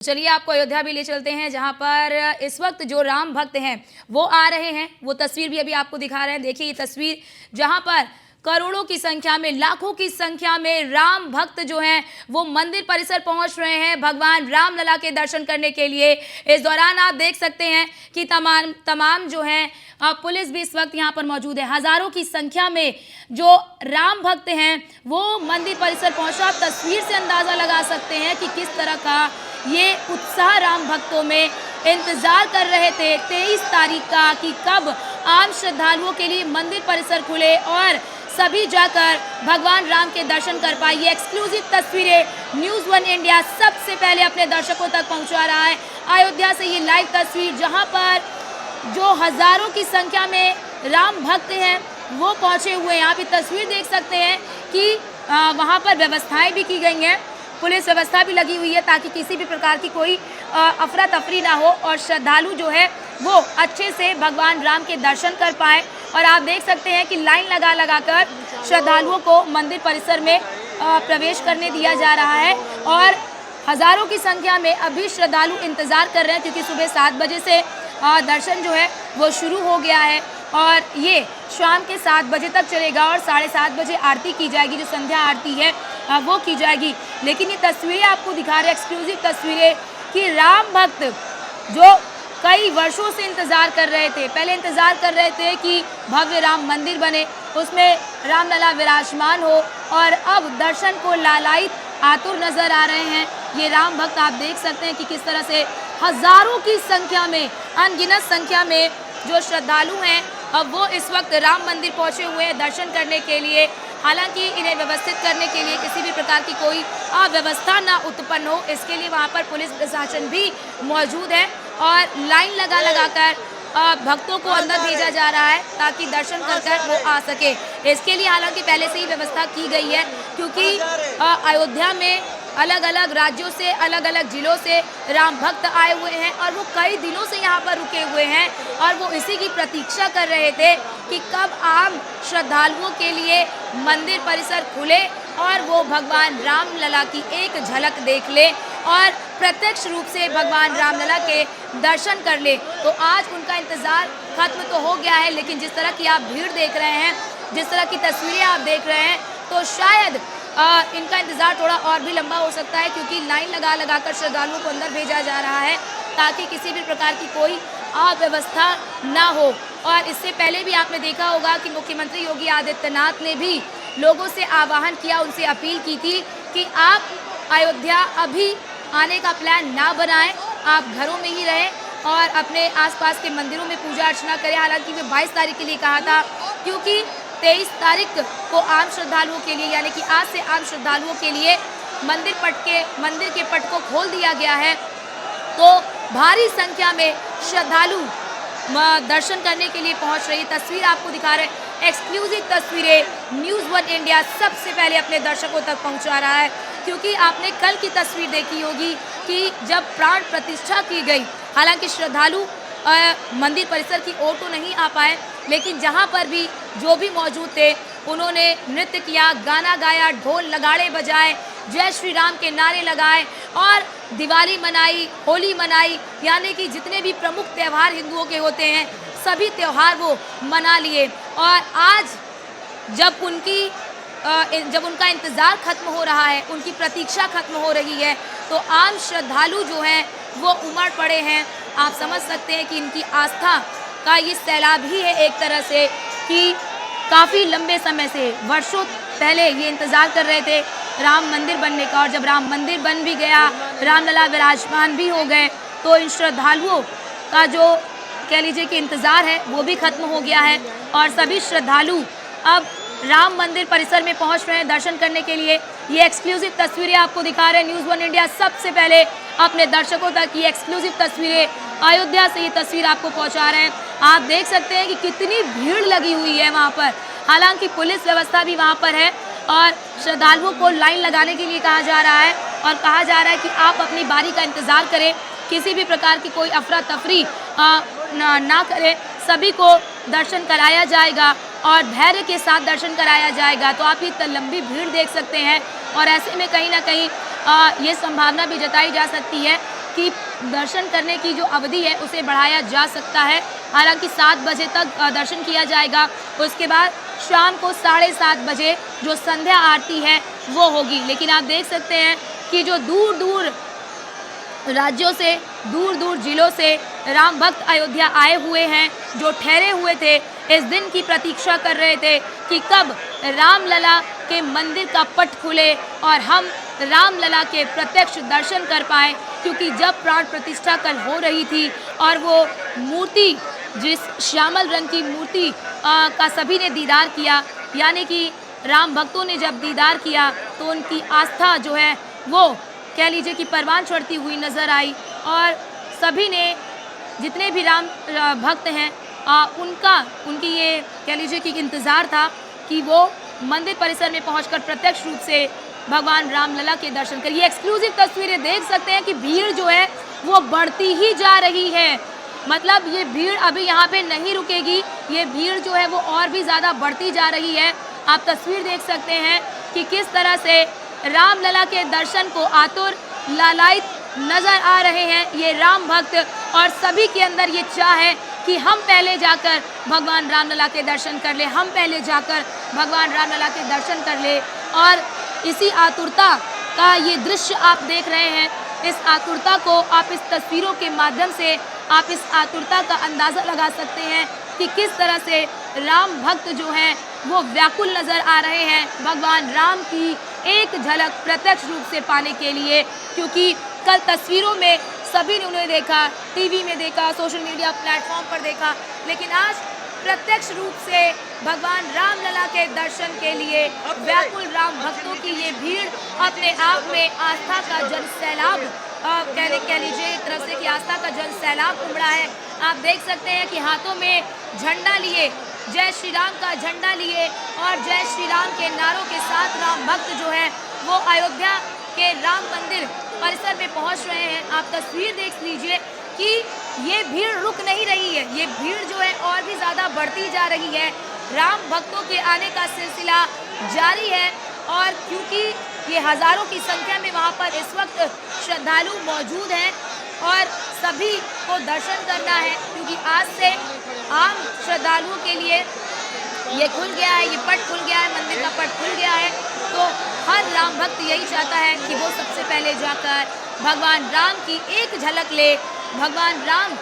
चलिए आपको अयोध्या भी ले चलते हैं, जहां पर इस वक्त जो राम भक्त हैं वो आ रहे हैं। वो तस्वीर भी अभी आपको दिखा रहे हैं। देखिए ये तस्वीर, जहां पर करोड़ों की संख्या में, लाखों की संख्या में राम भक्त जो हैं वो मंदिर परिसर पहुंच रहे हैं भगवान रामलला के दर्शन करने के लिए। इस दौरान आप देख सकते हैं कि तमाम जो हैं पुलिस भी इस वक्त यहां पर मौजूद है। हजारों की संख्या में जो राम भक्त हैं वो मंदिर परिसर पहुंचा। आप तस्वीर से अंदाजा लगा सकते हैं कि किस तरह का ये उत्साह राम भक्तों में। इंतजार कर रहे थे 23 तारीख का कि कब आम श्रद्धालुओं के लिए मंदिर परिसर खुले और सभी जाकर भगवान राम के दर्शन कर पाए। ये एक्सक्लूसिव तस्वीरें न्यूज़ वन इंडिया सबसे पहले अपने दर्शकों तक पहुंचा रहा है। अयोध्या से ये लाइव तस्वीर, जहां पर जो हजारों की संख्या में राम भक्त हैं वो पहुंचे हुए हैं। आप ये तस्वीर देख सकते हैं कि वहां पर व्यवस्थाएं भी की गई हैं, पुलिस व्यवस्था भी लगी हुई है ताकि किसी भी प्रकार की कोई अफरा तफरी ना हो और श्रद्धालु जो है वो अच्छे से भगवान राम के दर्शन कर पाए। और आप देख सकते हैं कि लाइन लगा कर श्रद्धालुओं को मंदिर परिसर में प्रवेश करने दिया जा रहा है। और हज़ारों की संख्या में अभी श्रद्धालु इंतज़ार कर रहे हैं, क्योंकि सुबह 7 बजे से दर्शन जो है वो शुरू हो गया है और ये शाम के 7 बजे तक चलेगा और 7:30 बजे आरती की जाएगी, जो संध्या आरती है वो की जाएगी। लेकिन ये तस्वीरें आपको दिखा रहे हैं, एक्सक्लूसिव तस्वीरें, कि राम भक्त जो कई वर्षों से इंतज़ार कर रहे थे, पहले इंतज़ार कर रहे थे कि भव्य राम मंदिर बने, उसमें रामलला विराजमान हो, और अब दर्शन को लालायित आतुर नज़र आ रहे हैं ये राम भक्त। आप देख सकते हैं कि किस तरह से हज़ारों की संख्या में, अनगिनत संख्या में जो श्रद्धालु हैं अब वो इस वक्त राम मंदिर पहुंचे हुए हैं दर्शन करने के लिए। हालांकि इन्हें व्यवस्थित करने के लिए किसी भी प्रकार की कोई अव्यवस्था ना उत्पन्न हो, इसके लिए वहां पर पुलिस प्रशासन भी मौजूद है और लाइन लगा कर भक्तों को अंदर भेजा जा रहा है ताकि दर्शन कर वो आ सके। इसके लिए हालांकि पहले से ही व्यवस्था की गई है, क्योंकि अयोध्या में अलग अलग राज्यों से, अलग अलग जिलों से राम भक्त आए हुए हैं और वो कई दिनों से यहाँ पर रुके हुए हैं और वो इसी की प्रतीक्षा कर रहे थे कि कब आम श्रद्धालुओं के लिए मंदिर परिसर खुले और वो भगवान रामलला की एक झलक देख ले और प्रत्यक्ष रूप से भगवान रामलला के दर्शन कर ले। तो आज उनका इंतज़ार खत्म तो हो गया है, लेकिन जिस तरह की आप भीड़ देख रहे हैं, जिस तरह की तस्वीरें आप देख रहे हैं, तो शायद इनका इंतज़ार थोड़ा और भी लंबा हो सकता है, क्योंकि लाइन लगा कर श्रद्धालुओं को अंदर भेजा जा रहा है ताकि किसी भी प्रकार की कोई अव्यवस्था ना हो। और इससे पहले भी आपने देखा होगा कि मुख्यमंत्री योगी आदित्यनाथ ने भी लोगों से आह्वान किया, उनसे अपील की थी कि आप अयोध्या अभी आने का प्लान ना बनाएं, आप घरों में ही रहें और अपने आसपास के मंदिरों में पूजा अर्चना करें। हालांकि वे 22 तारीख के लिए कहा था, क्योंकि 23 तारीख को आम श्रद्धालुओं के लिए, यानी कि आज से आम श्रद्धालुओं के लिए मंदिर के पट को खोल दिया गया है। तो भारी संख्या में श्रद्धालु दर्शन करने के लिए पहुंच रही। तस्वीर आपको दिखा रहे हैं, एक्सक्लूसिव तस्वीरें न्यूज़ वन इंडिया सबसे पहले अपने दर्शकों तक पहुंचा रहा है, क्योंकि आपने कल की तस्वीर देखी होगी कि जब प्राण प्रतिष्ठा की गई, हालांकि श्रद्धालु मंदिर परिसर की ओर तो नहीं आ पाए, लेकिन जहां पर भी जो भी मौजूद थे उन्होंने नृत्य किया, गाना गाया, ढोल नगाड़े बजाए, जय श्री राम के नारे लगाए और दिवाली मनाई, होली मनाई, यानी कि जितने भी प्रमुख त्यौहार हिंदुओं के होते हैं सभी त्यौहार वो मना लिए। और आज जब उनका इंतज़ार खत्म हो रहा है, उनकी प्रतीक्षा खत्म हो रही है, तो आम श्रद्धालु जो हैं वो उमड़ पड़े हैं। आप समझ सकते हैं कि इनकी आस्था का ये सैलाब ही है एक तरह से, कि काफ़ी लंबे समय से, वर्षों पहले ये इंतज़ार कर रहे थे राम मंदिर बनने का, और जब राम मंदिर बन भी गया, रामलला विराजमान भी हो गए, तो इन श्रद्धालुओं का जो कह लीजिए कि इंतज़ार है वो भी खत्म हो गया है और सभी श्रद्धालु अब राम मंदिर परिसर में पहुंच रहे हैं दर्शन करने के लिए। ये एक्सक्लूसिव तस्वीरें आपको दिखा रहे हैं न्यूज़ वन इंडिया सबसे पहले अपने दर्शकों तक। ये एक्सक्लूसिव तस्वीरें अयोध्या से, ये तस्वीर आपको पहुंचा रहे हैं। आप देख सकते हैं कि कितनी भीड़ लगी हुई है वहां पर। हालांकि पुलिस व्यवस्था भी वहां पर है और श्रद्धालुओं को लाइन लगाने के लिए कहा जा रहा है और कहा जा रहा है कि आप अपनी बारी का इंतज़ार करें, किसी भी प्रकार की कोई अफरा तफरी ना करें, सभी को दर्शन कराया जाएगा और धैर्य के साथ दर्शन कराया जाएगा। तो आप ये लंबी भीड़ देख सकते हैं और ऐसे में कहीं ना कहीं ये संभावना भी जताई जा सकती है कि दर्शन करने की जो अवधि है उसे बढ़ाया जा सकता है। हालांकि 7 बजे तक दर्शन किया जाएगा, उसके बाद शाम को 7:30 बजे जो संध्या आरती है वो होगी। लेकिन आप देख सकते हैं कि जो दूर दूर राज्यों से, दूर दूर जिलों से राम भक्त अयोध्या आए हुए हैं, जो ठहरे हुए थे, इस दिन की प्रतीक्षा कर रहे थे कि कब रामलला के मंदिर का पट खुले और हम रामलला के प्रत्यक्ष दर्शन कर पाएँ। क्योंकि जब प्राण प्रतिष्ठा कल हो रही थी और वो मूर्ति, जिस श्यामल रंग की मूर्ति का सभी ने दीदार किया, यानी कि राम भक्तों ने जब दीदार किया तो उनकी आस्था जो है वो कह लीजिए कि परवान चढ़ती हुई नज़र आई। और सभी ने, जितने भी राम भक्त हैं, उनकी ये कह लीजिए कि इंतज़ार था कि वो मंदिर परिसर में पहुंचकर प्रत्यक्ष रूप से भगवान रामलला के दर्शन करें। ये एक्सक्लूसिव तस्वीरें देख सकते हैं कि भीड़ जो है वो बढ़ती ही जा रही है। मतलब ये भीड़ अभी यहाँ पे नहीं रुकेगी, ये भीड़ जो है वो और भी ज़्यादा बढ़ती जा रही है। आप तस्वीर देख सकते हैं कि किस तरह से रामलला के दर्शन को आतुर, लालायित नज़र आ रहे हैं ये राम भक्त, और सभी के अंदर ये चाह है कि हम पहले जाकर भगवान रामलला के दर्शन कर ले, हम पहले जाकर भगवान रामलला के दर्शन कर ले। और इसी आतुरता का ये दृश्य आप देख रहे हैं। इस आतुरता को आप इस तस्वीरों के माध्यम से आप इस आतुरता का अंदाज़ा लगा सकते हैं कि किस तरह से राम भक्त जो हैं वो व्याकुल नज़र आ रहे हैं भगवान राम की एक झलक प्रत्यक्ष रूप से पाने के लिए। क्योंकि कल तस्वीरों में सभी ने उन्हें देखा, टीवी में देखा, सोशल मीडिया प्लेटफॉर्म पर देखा, लेकिन आज प्रत्यक्ष रूप से भगवान रामलला के दर्शन के लिए व्याकुल राम भक्तों की ये भीड़ अपने आप में आस्था का जन सैलाब कह लीजिए एक तरफ से कि आस्था का जन सैलाब उमड़ा है। आप देख सकते हैं कि हाथों में झंडा लिए, जय श्री राम का झंडा लिए और जय श्री राम के नारों के साथ राम भक्त जो है वो अयोध्या के राम मंदिर परिसर में पहुंच रहे हैं। आप तस्वीर देख लीजिए कि ये भीड़ रुक नहीं रही है, ये भीड़ जो है और भी ज़्यादा बढ़ती जा रही है। राम भक्तों के आने का सिलसिला जारी है और क्योंकि ये हज़ारों की संख्या में वहाँ पर इस वक्त श्रद्धालु मौजूद हैं और सभी को दर्शन करना है, क्योंकि आज से आम श्रद्धालुओं के लिए ये खुल गया है, ये पट खुल गया है, मंदिर का पट खुल गया है। तो हर राम भक्त यही चाहता है कि वो सबसे पहले जाकर भगवान राम की एक झलक ले, भगवान राम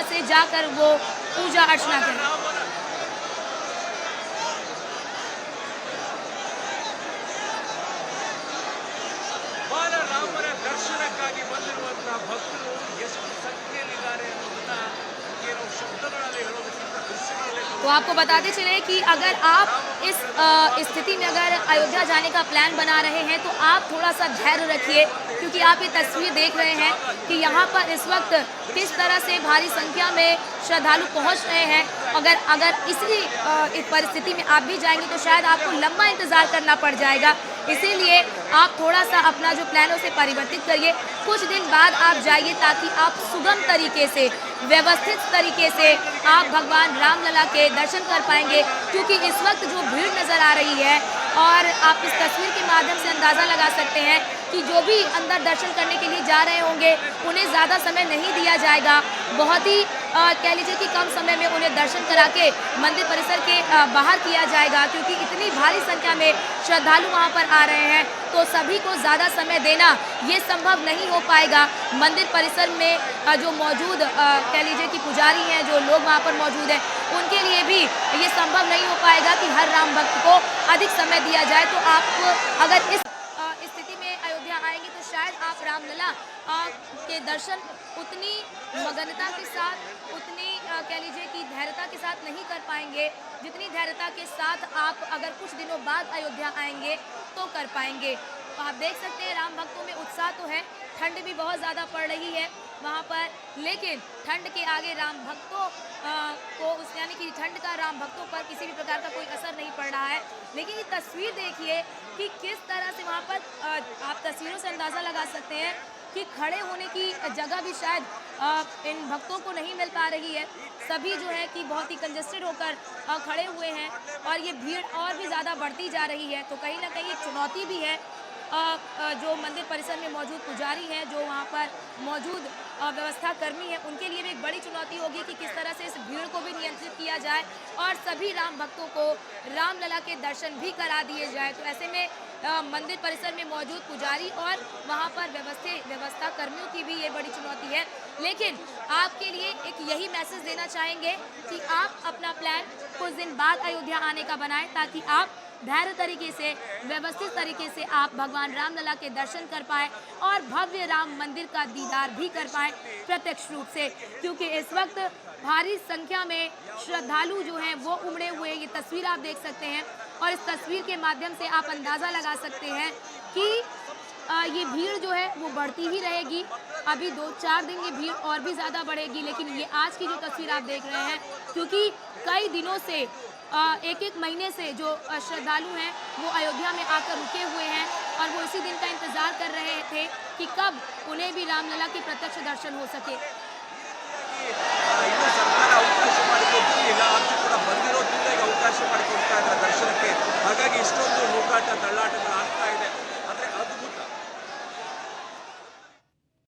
से जाकर वो पूजा अर्चना करें। ರಾಮರ ದರ್ಶನಕ್ಕಾಗಿ ಬಂದಿರುವಂತಹ ಭಕ್ತರು ಎಷ್ಟು ಸಂಖ್ಯೆಯಲ್ಲಿದ್ದಾರೆ ಅನ್ನೋದನ್ನ ಏನು ಶಬ್ದಗಳಲ್ಲಿ ಹೇಳೋದಕ್ಕಿಂತ ದೃಶ್ಯಗಳಲ್ಲಿ। तो आपको बताते चले कि अगर आप इस स्थिति में अगर अयोध्या जाने का प्लान बना रहे हैं तो आप थोड़ा सा धैर्य रखिए, क्योंकि आप ये तस्वीर देख रहे हैं कि यहाँ पर इस वक्त किस तरह से भारी संख्या में श्रद्धालु पहुँच रहे हैं। अगर इस परिस्थिति में आप भी जाएंगे तो शायद आपको लंबा इंतज़ार करना पड़ जाएगा। इसीलिए आप थोड़ा सा अपना जो प्लान है उसे परिवर्तित करिए, कुछ दिन बाद आप जाइए, ताकि आप सुगम तरीके से, व्यवस्थित तरीके से आप भगवान रामलला के दर्शन कर पाएंगे। क्योंकि इस वक्त जो भीड़ नज़र आ रही है और आप इस तस्वीर के माध्यम से अंदाज़ा लगा सकते हैं कि जो भी अंदर दर्शन करने के लिए जा रहे होंगे उन्हें ज़्यादा समय नहीं दिया जाएगा। बहुत ही कह लीजिए कि कम समय में उन्हें दर्शन करा के मंदिर परिसर के बाहर किया जाएगा, क्योंकि इतनी भारी संख्या में श्रद्धालु वहाँ पर आ रहे हैं तो सभी को ज़्यादा समय देना ये संभव नहीं हो पाएगा। मंदिर परिसर में जो मौजूद कह लीजिए कि पुजारी हैं, जो लोग वहाँ पर मौजूद हैं, उनके लिए भी ये संभव नहीं हो पाएगा कि हर राम भक्त को अधिक समय दिया जाए। तो आप अगर इस स्थिति में अयोध्या आएंगे तो शायद आप रामलला के दर्शन उतनी मगनता के साथ, उतनी कह लीजिए कि धैर्यता के साथ नहीं कर पाएंगे जितनी धैर्यता के साथ आप अगर कुछ दिनों बाद अयोध्या आएंगे तो कर पाएंगे। तो आप देख सकते हैं राम भक्तों में उत्साह तो है, ठंड भी बहुत ज़्यादा पड़ रही है वहाँ पर, लेकिन ठंड के आगे राम भक्तों को यानी कि ठंड का राम भक्तों पर किसी भी प्रकार का कोई असर नहीं पड़ रहा है। लेकिन ये तस्वीर देखिए कि किस तरह से वहाँ पर आप तस्वीरों से अंदाज़ा लगा सकते हैं कि खड़े होने की जगह भी शायद इन भक्तों को नहीं मिल पा रही है। सभी जो है कि बहुत ही कंजस्टेड होकर खड़े हुए हैं और ये भीड़ और भी ज़्यादा बढ़ती जा रही है। तो कहीं ना कहीं एक चुनौती भी है जो मंदिर परिसर में मौजूद पुजारी हैं, जो वहाँ पर मौजूद व्यवस्था कर्मी हैं, उनके लिए भी एक बड़ी चुनौती होगी कि किस तरह से इस भीड़ को भी नियंत्रित किया जाए और सभी राम भक्तों को रामलला के दर्शन भी करा दिए जाए। तो ऐसे में मंदिर परिसर में मौजूद पुजारी और वहाँ पर व्यवस्था कर्मियों की भी ये बड़ी चुनौती है। लेकिन आपके लिए एक यही मैसेज देना चाहेंगे कि आप अपना प्लान कुछ दिन बाद अयोध्या आने का बनाएं, ताकि आप धैर्य तरीके से, व्यवस्थित तरीके से आप भगवान रामलला के दर्शन कर पाए और भव्य राम मंदिर का दीदार भी कर पाए प्रत्यक्ष रूप से। क्योंकि इस वक्त भारी संख्या में श्रद्धालु जो हैं वो उमड़े हुए, ये तस्वीर आप देख सकते हैं और इस तस्वीर के माध्यम से आप अंदाज़ा लगा सकते हैं कि ये भीड़ जो है वो बढ़ती ही रहेगी। अभी 2-4 दिन ये भीड़ और भी ज़्यादा बढ़ेगी। लेकिन ये आज की जो तस्वीर आप देख रहे हैं, क्योंकि कई दिनों से एक महीने से जो श्रद्धालु हैं वो अयोध्या में आकर रुके हुए हैं और वो इसी दिन का इंतज़ार कर रहे थे कि कब उन्हें भी रामलला के प्रत्यक्ष दर्शन हो सके। ಇನ್ನು ಸರ್ಕಾರ ಅವಕಾಶ ಮಾಡಿಕೊಟ್ಟಿಲ್ಲ, ಆದರೂ ಕೂಡ ಬಂದಿರೋದ್ರಿಂದ ಈಗ ಅವಕಾಶ ಮಾಡಿಕೊಡ್ತಾ ಇದ್ದಾರೆ ದರ್ಶನಕ್ಕೆ. ಹಾಗಾಗಿ ಇಷ್ಟೊಂದು ನೂಕಾಟ ತಳ್ಳಾಟಗಳು